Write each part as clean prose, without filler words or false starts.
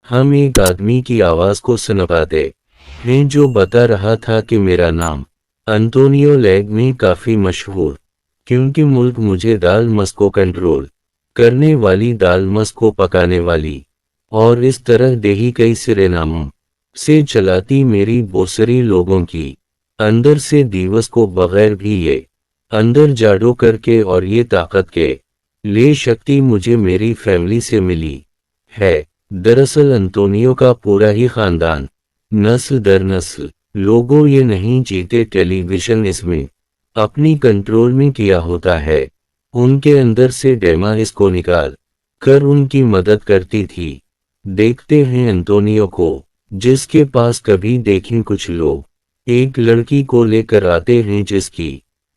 हम एक आदमी की आवाज को सुन पाते हैं जो बता रहा था कि मेरा नाम अंतोनियो लैग में काफी मशहूर, क्योंकि मुल्क मुझे दाल मस को कंट्रोल करने वाली, दाल मस को पकाने वाली और इस तरह देही कई सिरे नामों से चलाती मेरी बोसरी लोगों की अंदर से दिवस को बगैर भी ये अंदर जाडो करके, और ये ताकत के लिए शक्ति मुझे मेरी फैमिली से मिली है। दरअसल अंतोनियो का पूरा ही खानदान नस्ल दर नस्ल लोगों ये नहीं जीते टेलीविजन इसमें अपनी कंट्रोल में किया होता है। उनके अंदर से डेमा इसको निकाल कर उनकी मदद करती थी। देखते हैं अंतोनियो को, जिसके पास कभी देखें कुछ लोग एक लड़की को लेकर आते हैं जिसकी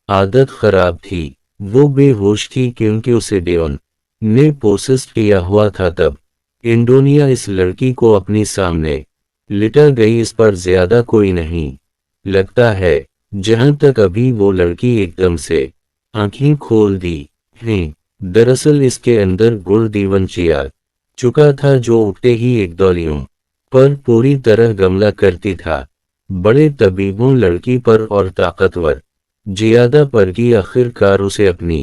आदत खराब थी। वो बेहोश थी क्योंकि उसे डेवन ने पोसेस किया हुआ था। तब इंडोनिया इस लड़की को अपने सामने लिटा गई। इस पर ज्यादा कोई नहीं लगता है, जहां तक अभी वो लड़की एकदम से आंखें खोल दी हैं। दरअसल इसके अंदर गुड़ दीवन चिया चुका था जो उठते ही एक दौलियों पर पूरी तरह गमला करती था। बड़े तबीबों लड़की पर और ताकतवर जियादा पर की आखिरकार उसे अपनी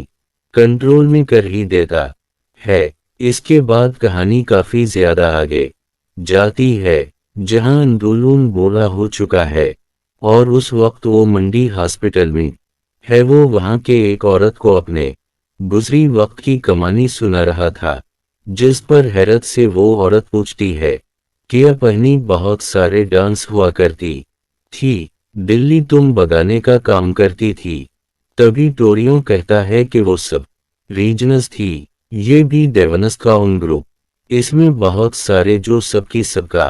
कंट्रोल में कर ही देता है। इसके बाद कहानी काफी ज्यादा आगे जाती है, जहां अंदोलन बोला हो चुका है और उस वक्त वो मंडी हॉस्पिटल में है। वो वहां के एक औरत को अपने गुजरी वक्त की कहानी सुना रहा था, जिस पर हैरत से वो औरत पूछती है कि अपनी बहुत सारे डांस हुआ करती थी, दिल्ली तुम बगाने का काम करती थी। तभी टोरियो कहता है कि वो सब रीजनस थी, ये भी डेवनस का उन ग्रुप, इसमें बहुत सारे जो सबकी सबका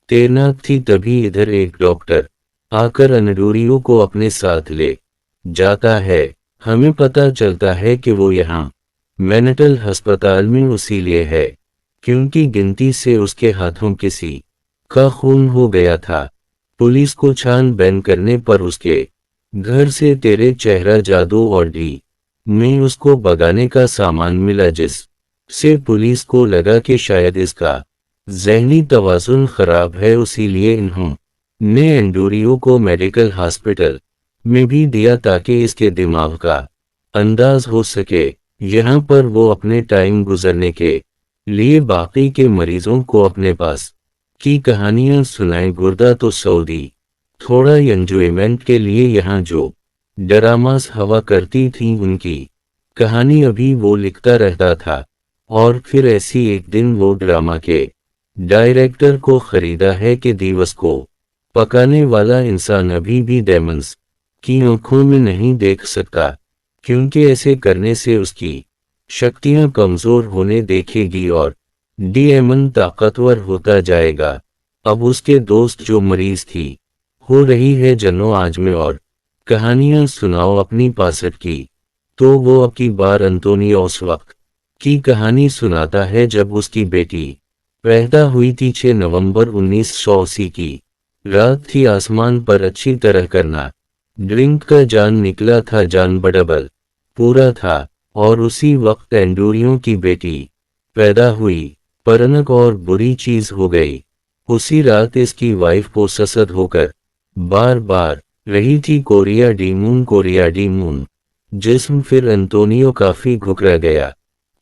तैनात थी। तभी इधर एक डॉक्टर आकर अनडोरियो को अपने साथ ले जाता है। हमें पता चलता है कि वो यहाँ मेंटल अस्पताल में उसी लिए है क्योंकि गिनती से उसके हाथों किसी का खून हो गया था। पुलिस को छानबीन करने पर उसके घर से तेरे चेहरा जादू और डी में उसको बगाने का सामान मिला, जिस से पुलिस को लगा कि शायद इसका ज़हनी तवाज़ुन खराब है। उसीलिए इन्होंने एंडोरियो को मेडिकल हॉस्पिटल में भी दिया ताकि इसके दिमाग का अंदाज हो सके। यहाँ पर वो अपने टाइम गुजरने के लिए बाकी के मरीजों को अपने पास की कहानियां सुनाए। गुर्दा तो सऊदी थोड़ा एंजॉयमेंट के लिए यहाँ जो ड्रामास हवा करती थी उनकी कहानी अभी वो लिखता रहता था। और फिर ऐसी एक दिन वो ड्रामा के डायरेक्टर को खरीदा है कि दिवस को पकाने वाला इंसान अभी भी डेमंस की आंखों में नहीं देख सकता, क्योंकि ऐसे करने से उसकी शक्तियां कमजोर होने देखेगी और डेमन ताकतवर होता जाएगा। अब उसके दोस्त जो मरीज थी हो रही है जनो आज में और कहानियां सुनाओ अपनी पासठ की। तो वो अब की बार अंतोनियो उस वक्त की कहानी सुनाता है जब उसकी बेटी पैदा हुई थी। 6 नवंबर 1980 की रात थी। आसमान पर अच्छी तरह करना ड्रिंक का जान निकला था, जान बडबल पूरा था। और उसी वक्त एंडोरियो की बेटी पैदा हुई। परनक और बुरी चीज हो गई। उसी रात इसकी वाइफ पोससद होकर बार बार रही थी Korea D moon, Korea D moon. जिस्म फिर अंतोनियो काफी घुकरा गया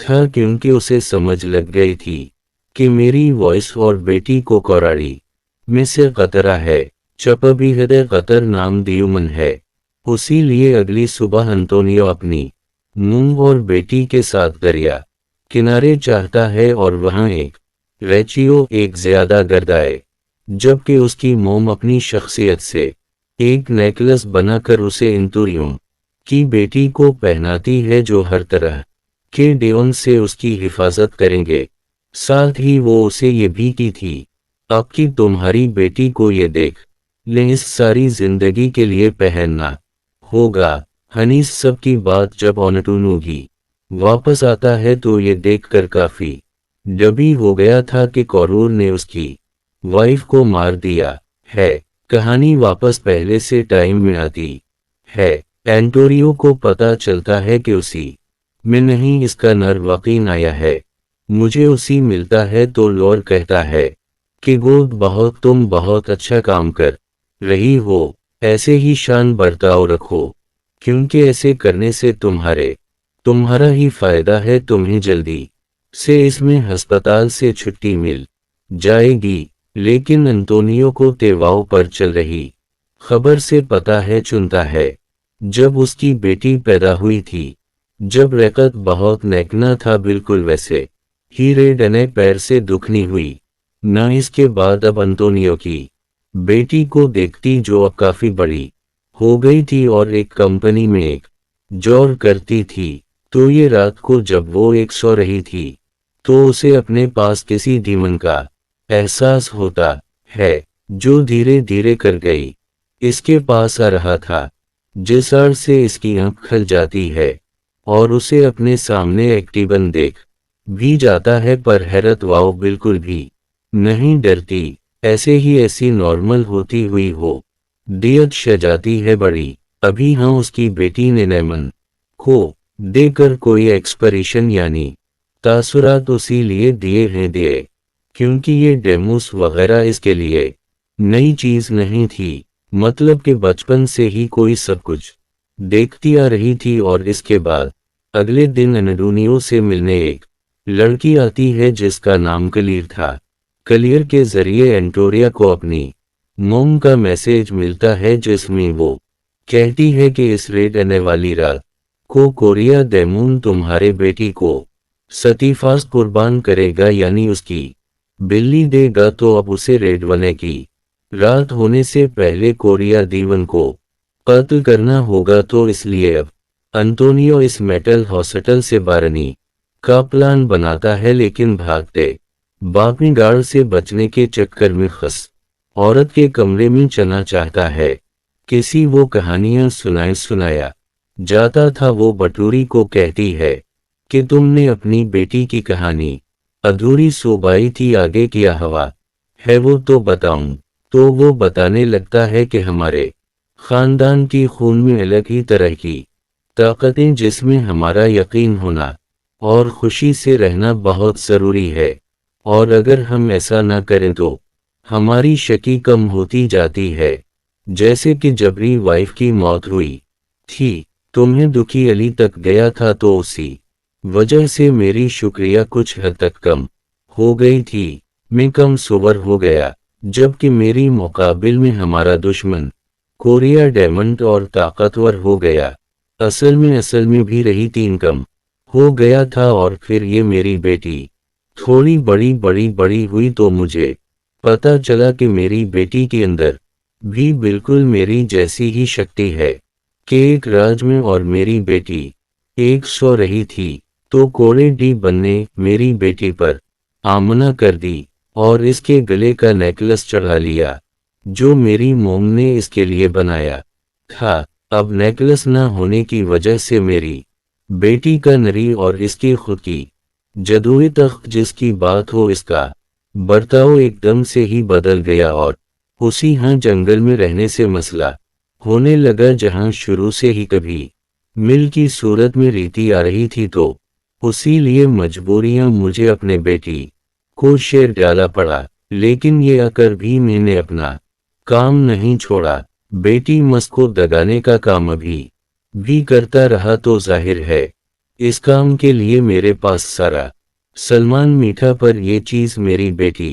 था क्योंकि उसे समझ लग गई थी कि मेरी वॉइस और बेटी को कोराड़ी में से खतरा है। चपबी हृदय कतर नाम दियुमन है। उसी लिए अगली सुबह अंतोनियो अपनी मूंग और बेटी के साथ दरिया किनारे चाहता है और वहां एक रेचियो एक ज्यादा गर्दाए, जबकि उसकी मोम अपनी शख्सियत से एक नेकलेस बनाकर उसे इंतुरियों की बेटी को पहनाती है जो हर तरह के डेवन से उसकी हिफाजत करेंगे। साथ ही वो उसे ये भी की थी, अब की तुम्हारी बेटी को ये देख ले, इस सारी जिंदगी के लिए पहनना होगा। हनीस सब की बात जब ओनटूनूगी वापस आता है तो ये देखकर काफी डबी हो गया था कि कौरूर ने उसकी वाइफ को मार दिया है। कहानी वापस पहले से टाइम में आती है। एंटोरियो को पता चलता है कि उसी में नहीं इसका नर वकीन आया है। मुझे उसी मिलता है तो लॉर कहता है कि गोद बहुत तुम बहुत अच्छा काम कर रही हो, ऐसे ही शान बर्ताव रखो, क्योंकि ऐसे करने से तुम्हारा ही फायदा है। तुम्हें जल्दी से इसमें अस्पताल से छुट्टी मिल जाएगी। लेकिन अंतोनियो को तेवाओ पर चल रही खबर से पता है चुनता है। जब उसकी बेटी पैदा हुई थी, जब रकत बहुत नेकना था, बिल्कुल वैसे ही रेडने पैर से दुखनी हुई न। इसके बाद अब अंतोनियो की बेटी को देखती, जो अब काफी बड़ी हो गई थी और एक कंपनी में एक जॉब करती थी, तो ये रात को जब वो एक सो रही थी, तो उसे अपने पास किसी धीमन का एहसास होता है, जो धीरे धीरे कर गई इसके पास आ रहा था। जिस अड़ से इसकी आंख खल जाती है और उसे अपने सामने एक्टिवन देख भी जाता है, पर हैरत वाओ बिल्कुल भी नहीं डरती, ऐसे ही ऐसी नॉर्मल होती हुई हो। दियत शजाती है बड़ी। अभी हाँ, उसकी बेटी ने नैमन को देकर कोई एक्सप्रेशन यानी तासुरात उसी लिए दिए हैं दिए, क्योंकि ये डेमोस वगैरह इसके लिए नई चीज नहीं थी। मतलब कि बचपन से ही कोई सब कुछ देखती आ रही थी। और इसके बाद अगले दिन अनडूनियो से मिलने एक लड़की आती है जिसका नाम क्लियर था। क्लियर के जरिए एंटोरिया को अपनी मोम का मैसेज मिलता है, जिसमें वो कहती है कि इस रेड आने वाली रात को कोरिया डेमून तुम्हारे बेटी को सतीफास कुर्बान करेगा, यानी उसकी बिल्ली देगा। तो अब उसे रेड वने की रात होने से पहले कोरिया दीवन को कत्ल करना होगा। तो इसलिए अब अंतोनियो इस मेटल हॉस्पिटल से बारनी का प्लान बनाता है, लेकिन भागते बाकी गार्ड से बचने के चक्कर में खस औरत के कमरे में चलना चाहता है। किसी वो कहानियां सुनाया जाता था। वो बटूरी को कहती है कि तुमने अपनी बेटी की कहानी अधूरी सोबाई थी, आगे क्या हवा है वो तो बताऊं। तो वो बताने लगता है कि हमारे खानदान की खून में अलग ही तरह की ताकतें, जिसमें हमारा यकीन होना और खुशी से रहना बहुत ज़रूरी है, और अगर हम ऐसा ना करें तो हमारी शक्ति कम होती जाती है। जैसे कि जबरी वाइफ की मौत हुई थी, तुम्हें दुखी अली तक गया था, तो उसी वजह से मेरी शुक्रिया कुछ हद तक कम हो गई थी। मैं कम सोबर हो गया, जबकि मेरी मुकाबिल में हमारा दुश्मन कोरिया डायमंड और ताकतवर हो गया। असल में भी रही तीन कम हो गया था। और फिर ये मेरी बेटी थोड़ी बड़ी हुई, तो मुझे पता चला कि मेरी बेटी के अंदर भी बिल्कुल मेरी जैसी ही शक्ति है कि एक राज में और मेरी बेटी एक सो रही थी। तो कोरे डी बनने मेरी बेटी पर आमना कर दी और इसके गले का नेकलेस चढ़ा लिया, जो मेरी मोम ने इसके लिए बनाया था। अब नेकलेस न होने की वजह से मेरी बेटी का नरी और इसकी खुद की जदुई तख्त जिसकी बात हो, इसका बर्ताव एकदम से ही बदल गया और उसी हाँ जंगल में रहने से मसला होने लगा, जहां शुरू से ही कभी मिल की सूरत में रीति आ रही थी। तो उसी लिए मजबूरियां मुझे अपने बेटी को शेर डाला पड़ा। लेकिन ये आकर भी मैंने अपना काम नहीं छोड़ा। बेटी मस को दगाने का काम अभी भी करता रहा, तो जाहिर है इस काम के लिए मेरे पास सारा सलमान मीठा। पर यह चीज मेरी बेटी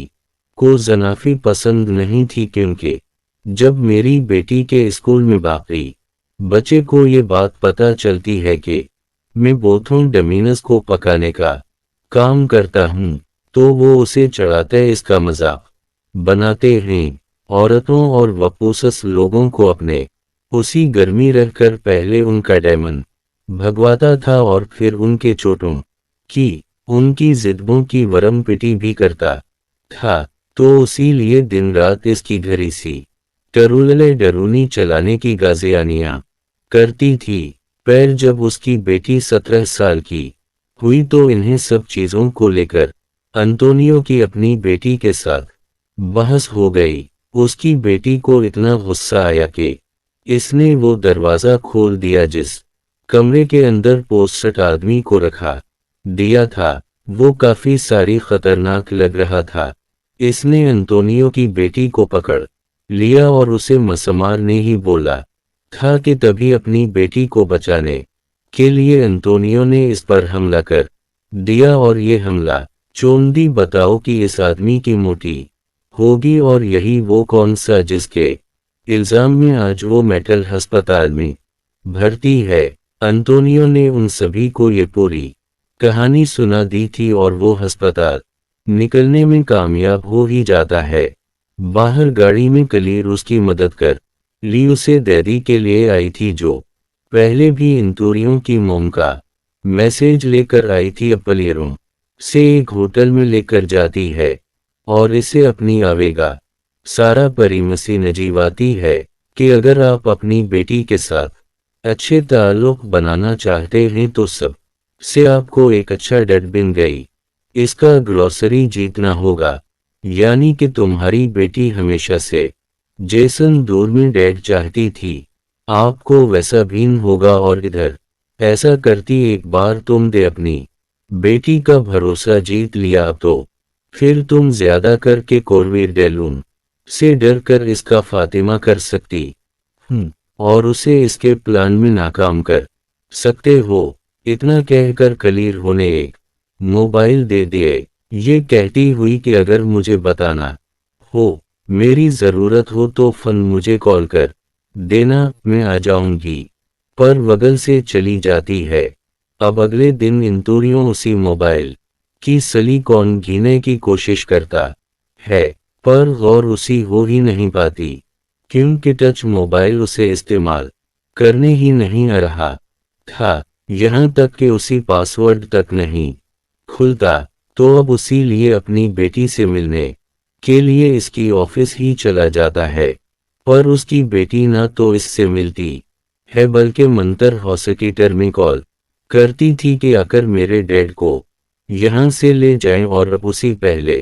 को जनाफी पसंद नहीं थी, क्योंकि जब मेरी बेटी के स्कूल में बाकी बच्चे को ये बात पता चलती है कि मैं बोथों डमीनस को पकाने का काम करता हूँ, तो वो उसे चढ़ाते इसका मजाक बनाते हैं। औरतों और वपूसस लोगों को अपने उसी गर्मी रहकर पहले उनका डायमंड भगवाता था और फिर उनके चोटों की उनकी जिद्दों की वरम पिटी भी करता था। तो उसी लिए दिन रात इसकी घरी सी टरूलले डरूनी चलाने की गाजियानियां करती थी। पैर जब उसकी बेटी 17 साल की हुई, तो इन्हें सब चीजों को लेकर अंतोनियो की अपनी बेटी के साथ बहस हो गई। उसकी बेटी को इतना गुस्सा आया कि इसने वो दरवाज़ा खोल दिया जिस कमरे के अंदर पोस्टर आदमी को रखा दिया था। वो काफी सारी खतरनाक लग रहा था। इसने अंतोनियो की बेटी को पकड़ लिया और उसे मारने ही बोला था कि तभी अपनी बेटी को बचाने के लिए अंतोनियो ने इस पर हमला कर दिया। और ये हमला चोंदी बताओ कि इस आदमी की मोटी होगी, और यही वो कौन सा जिसके इल्जाम में आज वो मेंटल अस्पताल में भर्ती है। अंतोनियो ने उन सभी को ये पूरी कहानी सुना दी थी और वो अस्पताल निकलने में कामयाब हो ही जाता है। बाहर गाड़ी में कलीर उसकी मदद कर ली, उसे दैदी के लिए आई थी जो पहले भी इंतूरियों की मोम का मैसेज लेकर आई थी। अब कलीरों से एक होटल में लेकर जाती है और इसे अपनी आवेगा सारा परिमसी नजीवाती है कि अगर आप अपनी बेटी के साथ अच्छे ताल्लुक बनाना चाहते हैं तो सब से आपको एक अच्छा डट बिन गई इसका ग्लॉसरी जीतना होगा। यानी कि तुम्हारी बेटी हमेशा से जेसन दूर में डैड चाहती थी, आपको वैसा भीन होगा। और इधर ऐसा करती एक बार तुम दे अपनी बेटी का भरोसा जीत लिया, अब तो फिर तुम ज्यादा करके कोरवीर डेलून से डर कर इसका फातिमा कर सकती और उसे इसके प्लान में नाकाम कर सकते हो। इतना कहकर कलीर होने एक मोबाइल दे दिए, ये कहती हुई कि अगर मुझे बताना हो, मेरी ज़रूरत हो तो फन मुझे कॉल कर देना, मैं आ जाऊंगी। पर बगल से चली जाती है। अब अगले दिन इंतूरियों उसी मोबाइल की सिलिकॉन घीने की कोशिश करता है, पर गौर उसी हो ही नहीं पाती क्योंकि टच मोबाइल उसे इस्तेमाल करने ही नहीं आ रहा था। यहाँ तक कि उसी पासवर्ड तक नहीं खुलता। तो अब उसी लिए अपनी बेटी से मिलने के लिए इसकी ऑफिस ही चला जाता है। पर उसकी बेटी ना तो इससे मिलती है बल्कि मंतर हॉस्पिटल में कॉल करती थी कि आकर मेरे डैड को यहाँ से ले जाएं। और अब उसी पहले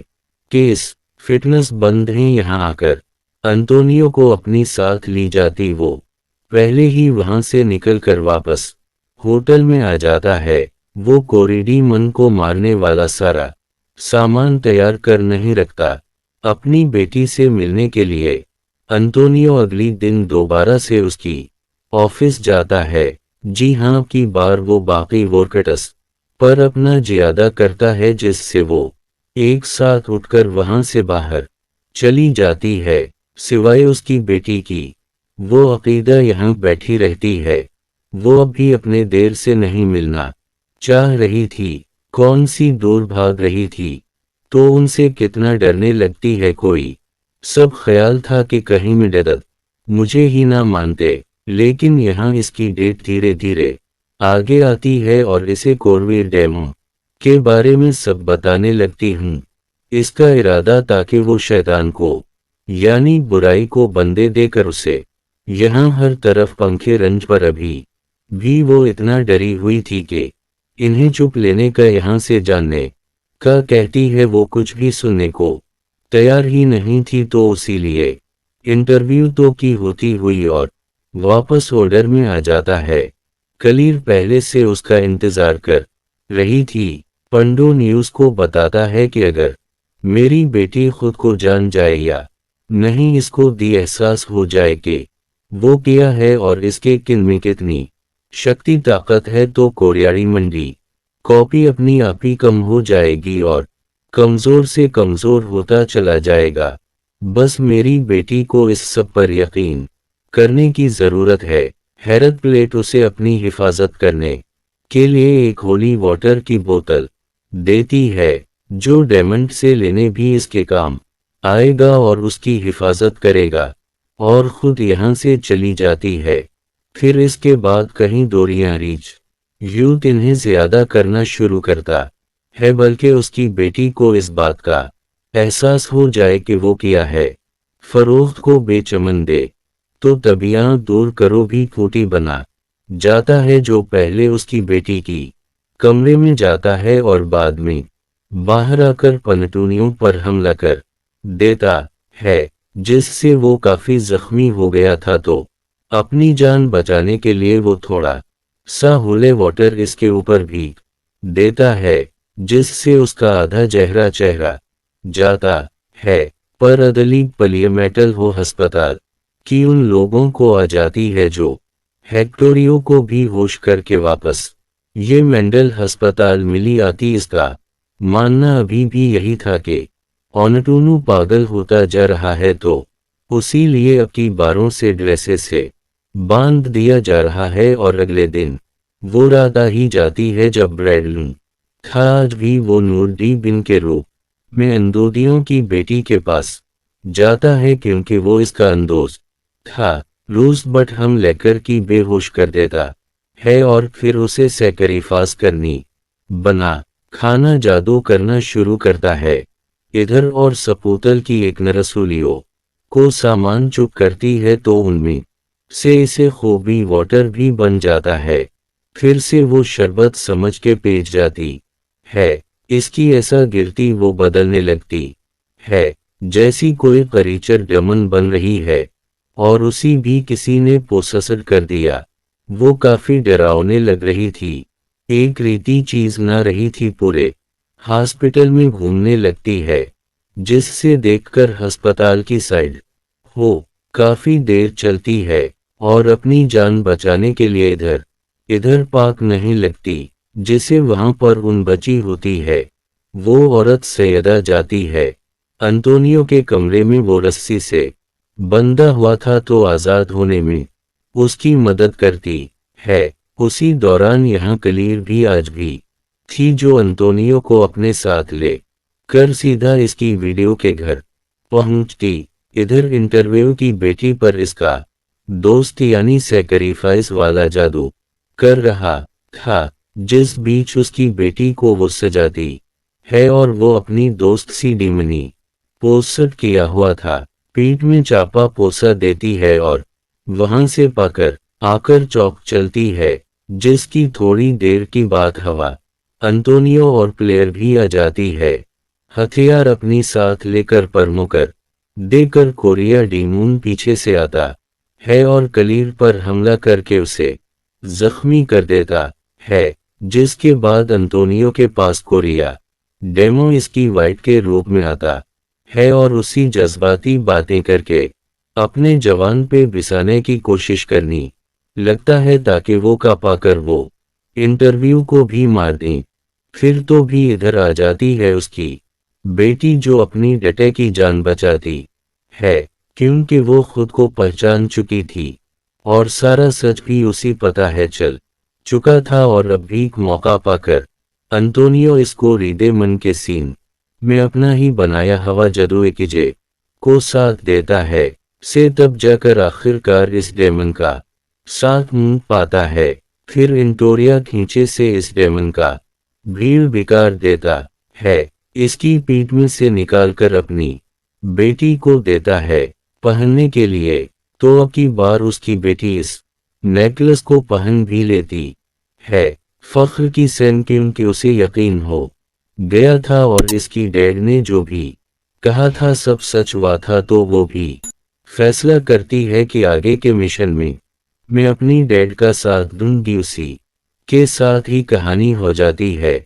कि इस फिटनेस बंद हैं यहाँ आकर अंतोनियो को अपनी साथ ली जाती, वो पहले ही वहां से निकलकर वापस होटल में आ जाता है। वो कोरिडी मन को मारने वाला सारा सामान तैयार कर नहीं रखता अपनी बेटी से मिलने के लिए। अंतोनियो अगली दिन दोबारा से उसकी ऑफिस जाता है। जी हाँ, की बार वो बाकी वर्कर्स पर अपना ज्यादा करता है जिससे वो एक साथ उठकर वहां से बाहर चली जाती है। सिवाय उसकी बेटी की वो अकीदा यहाँ बैठी रहती है। वो अब भी अपने देर से नहीं मिलना चाह रही थी। कौन सी दूर भाग रही थी तो उनसे कितना डरने लगती है। कोई सब ख्याल था कि कहीं मिडदत मुझे ही ना मानते, लेकिन यहाँ इसकी डेट धीरे धीरे आगे आती है और इसे कोरवीर डेमो के बारे में सब बताने लगती हूँ। इसका इरादा ताकि वो शैतान को यानी बुराई को बंदे देकर उसे यहाँ हर तरफ पंखे रंज पर अभी भी वो इतना डरी हुई थी कि इन्हें चुप लेने का यहाँ से जानने का कहती है। वो कुछ भी सुनने को तैयार ही नहीं थी, तो इसीलिए इंटरव्यू तो की होती हुई और वापस ऑर्डर में आ जाता है। कलीर पहले से उसका इंतजार कर रही थी। पंडो न्यूज को बताता है कि अगर मेरी बेटी खुद को जान जाए या नहीं इसको दी एहसास हो जाए कि वो किया है और इसके किन में कितनी शक्ति ताकत है, तो कोरियाड़ी मंडी कॉपी अपनी आप ही कम हो जाएगी और कमजोर से कमजोर होता चला जाएगा। बस मेरी बेटी को इस सब पर यकीन करने की जरूरत है। हैरत प्लेट उसे अपनी हिफाजत करने के लिए एक होली वाटर की बोतल देती है जो डायमंड से लेने भी इसके काम आएगा और उसकी हिफाजत करेगा, और खुद यहाँ से चली जाती है। फिर इसके बाद कहीं डोरियां रीच यूथ इन्हें ज्यादा करना शुरू करता है, बल्कि उसकी बेटी को इस बात का एहसास हो जाए कि वो किया है फरोख्त को बेचमन दे तो तबियां दूर करो भी खूटी बना जाता है, जो पहले उसकी बेटी की कमरे में जाता है और बाद में बाहर आकर पनटूनियों पर हमला कर देता है, जिससे वो काफी जख्मी हो गया था। तो अपनी जान बचाने के लिए वो थोड़ा सा होले वाटर इसके ऊपर भी देता है, जिससे उसका आधा चेहरा जाता है। पर अदली पलियमेटल हो अस्पताल की उन लोगों को आ जाती है जो हेक्टोरियो को भी होश करके वापस ये मेंडल अस्पताल मिली आती। इसका मानना अभी भी यही था कि ऑनटूनू पागल होता जा रहा है, तो उसी लिए अब की बारों से ड्रेसेस से बांध दिया जा रहा है। और अगले दिन वो रात आ ही जाती है जब ब्रैडलून था आज भी वो नूरडी बिन के रूप में अंदोदियों की बेटी के पास जाता है, क्योंकि वो इसका अंदोज था। रोज बट हम लेकर की बेहोश कर देता है और फिर उसे सैक्रिफाइस करनी बना खाना जादू करना शुरू करता है। इधर और सपूतल की एक नरसूलियों को सामान चुप करती है तो उनमें से इसे खूबी वाटर भी बन जाता है। फिर से वो शरबत समझ के पेच जाती है। इसकी ऐसा गिरती वो बदलने लगती है जैसी कोई करीचर डमन बन रही है और उसी भी किसी ने पोससड कर दिया। वो काफी डरावने लग रही थी, एक रीति चीज ना रही थी। पूरे हॉस्पिटल में घूमने लगती है जिससे देखकर अस्पताल की साइड हो काफी देर चलती है और अपनी जान बचाने के लिए इधर इधर पाक नहीं लगती जिसे वहां पर उन बची होती है। वो औरत सैयदा जाती है अंतोनियो के कमरे में। वो रस्सी से बंधा हुआ था तो आजाद होने में उसकी मदद करती है। उसी दौरान यहाँ कलीर भी आज भी थी जो अंतोनियो को अपने साथ ले कर सीधा इसकी वीडियो के घर पहुंचती। इधर इंटरव्यू की बेटी पर इसका दोस्त यानी सैक्रिफाइस वाला जादू कर रहा था, जिस बीच उसकी बेटी को वो सजाती है और वो अपनी दोस्त सी डिमनी पोस्टर किया हुआ था पीठ में चापा पोसा देती है और वहां से पाकर आकर चौक चलती है। जिसकी थोड़ी देर की बात हवा अंतोनियो और प्लेयर भी आ जाती है, हथियार अपनी साथ लेकर परमोकर देकर। कोरिया डीमून पीछे से आता है और कलीर पर हमला करके उसे जख्मी कर देता है। जिसके बाद अंतोनियो के पास कोरिया डेमो इसकी वाइट के रूप में आता है और उसी जज्बाती बातें करके अपने जवान पे बिसाने की कोशिश करनी लगता है ताकि वो कापा कर वो इंटरव्यू को भी मार दें। फिर तो भी इधर आ जाती है उसकी बेटी जो अपनी डटे की जान बचाती है, क्योंकि वो खुद को पहचान चुकी थी और सारा सच भी उसी पता है चल चुका था। और अब भी मौका पाकर अंतोनियो इसको रीदे मन के सीन में अपना ही बनाया हवा जदू एकिजे को साथ देता है। से तब जाकर आखिरकार इस डेमन का साथ मुंह पाता है। फिर इंटोरिया खींचे से इस डेमन का भीड़ बिकार देता है, इसकी पीठ में से निकालकर अपनी बेटी को देता है पहनने के लिए। तो अब की बार उसकी बेटी इस नेकलेस को पहन भी लेती है। फख्र की सेन क्योंकि उसे यकीन हो गया था और इसकी डैड ने जो भी कहा था सब सच हुआ था, तो वो भी फैसला करती है कि आगे के मिशन में मैं अपनी डैड का साथ दूंगी। उसी के साथ ही कहानी हो जाती है।